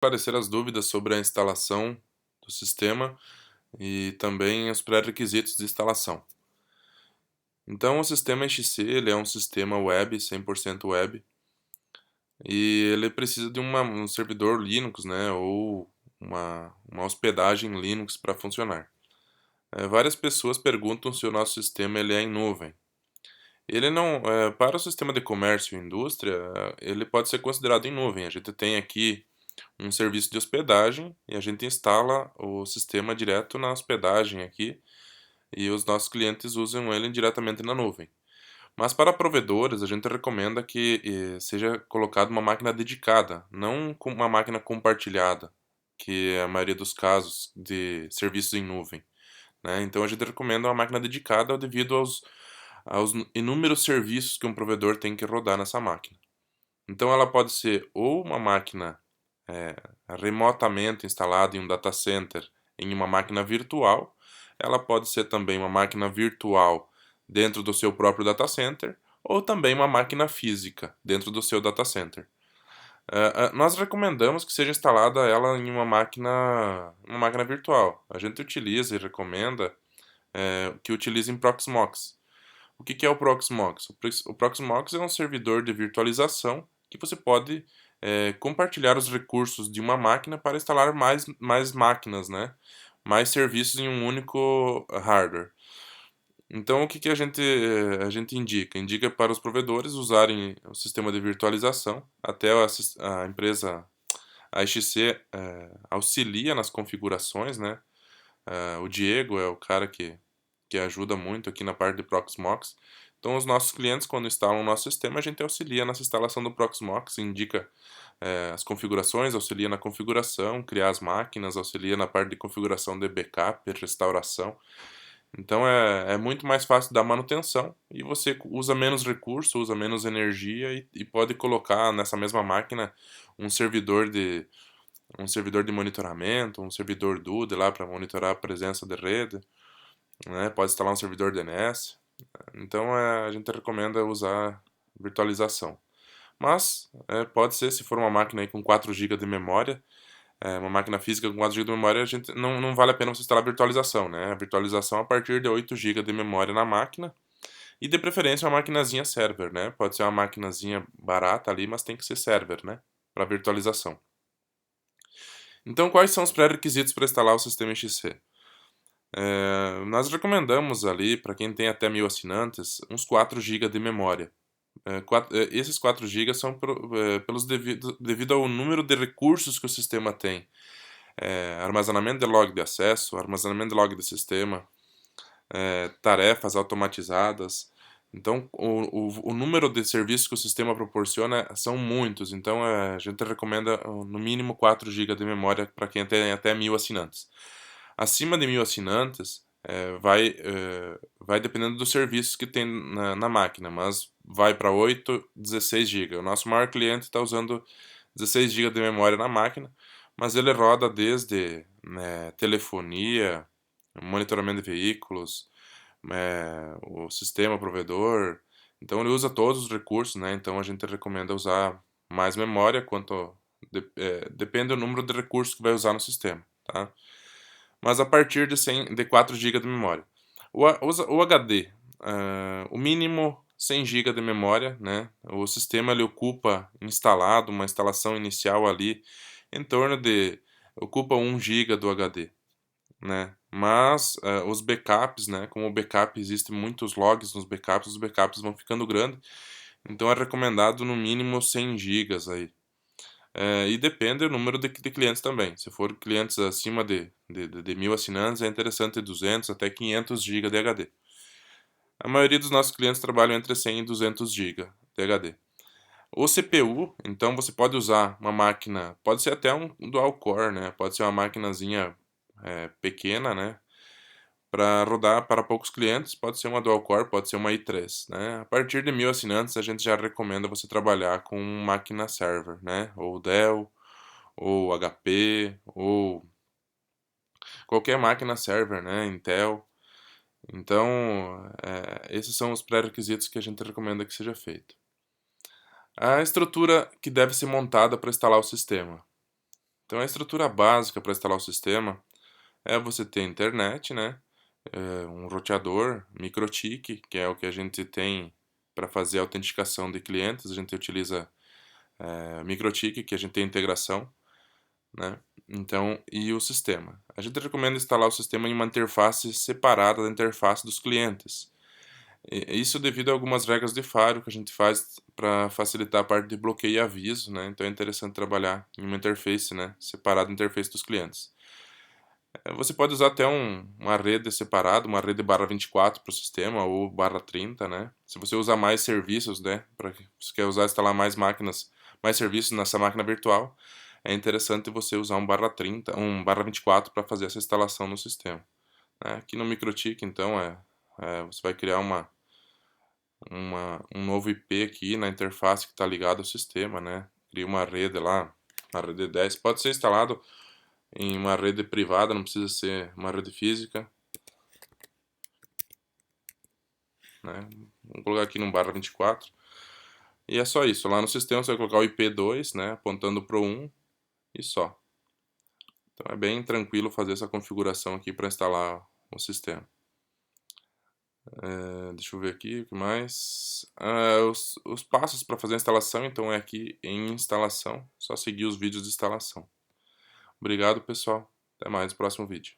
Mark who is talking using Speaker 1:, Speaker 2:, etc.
Speaker 1: esclarecer as dúvidas sobre a instalação do sistema e também os pré-requisitos de instalação. Então, o sistema XC ele é um sistema web, 100% web, e ele precisa de um servidor Linux, né, ou uma hospedagem Linux para funcionar. Várias pessoas perguntam se o nosso sistema ele é em nuvem. Ele não, para o sistema de comércio e indústria, ele pode ser considerado em nuvem. A gente tem aqui um serviço de hospedagem e a gente instala o sistema direto na hospedagem aqui e os nossos clientes usam ele diretamente na nuvem. Mas para provedores, a gente recomenda que seja colocada uma máquina dedicada, não com uma máquina compartilhada, que é a maioria dos casos de serviços em nuvem, né? Então a gente recomenda uma máquina dedicada devido aos inúmeros serviços que um provedor tem que rodar nessa máquina. Então ela pode ser ou uma máquina eh, remotamente instalada em um data center em uma máquina virtual, ela pode ser também uma máquina virtual dentro do seu próprio data center, ou também uma máquina física dentro do seu data center. Nós recomendamos que seja instalada ela em uma máquina virtual. A gente utiliza e recomenda que utilizem Proxmox. O que é o Proxmox? O Proxmox é um servidor de virtualização que você pode compartilhar os recursos de uma máquina para instalar mais máquinas, né? Mais serviços em um único hardware. Então, o que a gente indica? Indica para os provedores usarem o sistema de virtualização. Até a empresa a XC auxilia nas configurações, né? O Diego é o cara que ajuda muito aqui na parte de Proxmox. Então, os nossos clientes, quando instalam o nosso sistema, a gente auxilia nessa instalação do Proxmox, indica as configurações, auxilia na configuração, criar as máquinas, auxilia na parte de configuração de backup, restauração. Então, é muito mais fácil da manutenção e você usa menos recurso, usa menos energia e pode colocar nessa mesma máquina um servidor de, um servidor de monitoramento, um servidor DUD lá para monitorar a presença de rede, né? Pode instalar um servidor DNS. Então a gente recomenda usar virtualização. Mas pode ser, se for uma máquina aí com 4 GB de memória, uma máquina física com 4 GB de memória, a gente não vale a pena você instalar virtualização, né? A virtualização a partir de 8 GB de memória na máquina. E de preferência uma maquinazinha server, né? Pode ser uma maquinazinha barata ali, mas tem que ser server, né? Para virtualização. Então, quais são os pré-requisitos para instalar o sistema XC? Nós recomendamos ali, para quem tem até 1000 assinantes, uns 4 GB de memória. Esses 4 GB são devido ao número de recursos que o sistema tem. Armazenamento de log de acesso, armazenamento de log de sistema, tarefas automatizadas. Então, o número de serviços que o sistema proporciona são muitos. Então, a gente recomenda no mínimo 4 GB de memória para quem tem até 1000 assinantes. Acima de 1000 assinantes, vai dependendo dos serviços que tem na máquina, mas vai para 8, 16 GB. O nosso maior cliente está usando 16 GB de memória na máquina, mas ele roda desde telefonia, monitoramento de veículos, o sistema provedor. Então ele usa todos os recursos, né? Então a gente recomenda usar mais memória depende do número de recursos que vai usar no sistema, tá? Mas a partir de 4 GB de memória. O HD, o mínimo 100 GB de memória, né? O sistema ele ocupa instalado, uma instalação inicial ali, em torno de ocupa 1 GB do HD, né? Mas os backups, né? Como o backup existem muitos logs nos backups, os backups vão ficando grandes, então é recomendado no mínimo 100 GB aí. E depende do número de clientes também. Se for clientes acima de 1000 assinantes, é interessante 200 até 500 GB de HD. A maioria dos nossos clientes trabalham entre 100 e 200 GB de HD. O CPU, então você pode usar uma máquina, pode ser até um dual core, né? Pode ser uma maquinazinha pequena, né? Para rodar para poucos clientes, pode ser uma dual core, pode ser uma i3, né? A partir de 1000 assinantes, a gente já recomenda você trabalhar com máquina server, né? Ou Dell, ou HP, ou qualquer máquina server, né? Intel. Então, esses são os pré-requisitos que a gente recomenda que seja feito. A estrutura que deve ser montada para instalar o sistema. Então a estrutura básica para instalar o sistema é você ter internet, né? Um roteador, MikroTik, que é o que a gente tem para fazer a autenticação de clientes. A gente utiliza MikroTik, que a gente tem integração, né? Então, e o sistema. A gente recomenda instalar o sistema em uma interface separada da interface dos clientes. Isso devido a algumas regras de Firewall que a gente faz para facilitar a parte de bloqueio e aviso, né? Então é interessante trabalhar em uma interface, né? Separada da interface dos clientes. Você pode usar até uma rede separada, uma rede /24 para o sistema ou /30, né? Se você usar mais serviços, né? Se quer usar, instalar mais máquinas, mais serviços nessa máquina virtual, é interessante você usar um /30, um /24 para fazer essa instalação no sistema, né? Aqui no MikroTik, então, você vai criar um novo IP aqui na interface que está ligado ao sistema, né? Cria uma rede lá, uma rede 10. Pode ser instalado em uma rede privada, não precisa ser uma rede física, né? Vamos colocar aqui no /24. E é só isso. Lá no sistema você vai colocar o IP2, né? Apontando para o 1 e só. Então é bem tranquilo fazer essa configuração aqui para instalar o sistema. Deixa eu ver aqui o que mais. Os passos para fazer a instalação, então é aqui em instalação. Só seguir os vídeos de instalação. Obrigado, pessoal. Até mais no próximo vídeo.